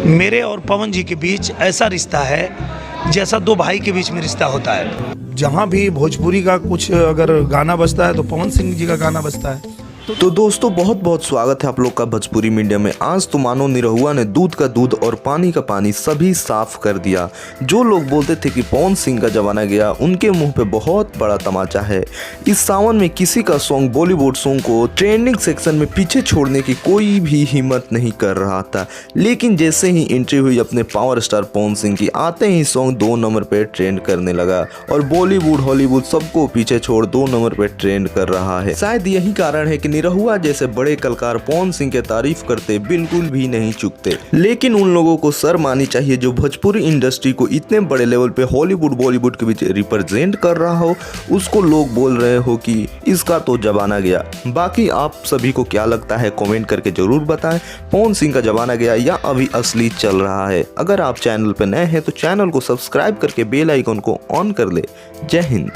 मेरे और पवन जी के बीच ऐसा रिश्ता है जैसा दो भाई के बीच में रिश्ता होता है। जहाँ भी भोजपुरी का कुछ अगर गाना बजता है तो पवन सिंह जी का गाना बजता है। तो दोस्तों बहुत बहुत स्वागत है आप लोग का भोजपुरी मीडिया में। आज तो मानो निरहुआ ने दूध का दूध और पानी का पानी सभी साफ कर दिया। जो लोग बोलते थे कि पवन सिंह का जमाना गया, उनके मुंह पे बहुत बड़ा तमाचा है। इस सावन में किसी का सॉन्ग बॉलीवुड सॉन्ग को ट्रेंडिंग सेक्शन में पीछे छोड़ने की कोई भी हिम्मत नहीं कर रहा था, लेकिन जैसे ही एंट्री हुई अपने पावर स्टार पवन सिंह की, आते ही सॉन्ग 2 नंबर पे ट्रेंड करने लगा और बॉलीवुड हॉलीवुड सबको पीछे छोड़ 2 नंबर पे ट्रेंड कर रहा है। शायद यही कारण है कि निरहुआ जैसे बड़े कलाकार पवन सिंह के तारीफ करते बिल्कुल भी नहीं चुकते, लेकिन उन लोगों को शर्म आनी चाहिए जो भोजपुरी इंडस्ट्री को इतने बड़े लेवल पे हॉलीवुड बॉलीवुड के बीच रिप्रेजेंट कर रहा हो, उसको लोग बोल रहे हो कि इसका तो जमाना गया। बाकी आप सभी को क्या लगता है कमेंट करके जरूर बताएं, पवन सिंह का जमाना गया या अभी असली चल रहा है। अगर आप चैनल पर नए हैं तो चैनल को सब्सक्राइब करके बेल आइकन को ऑन कर ले। जय हिंद।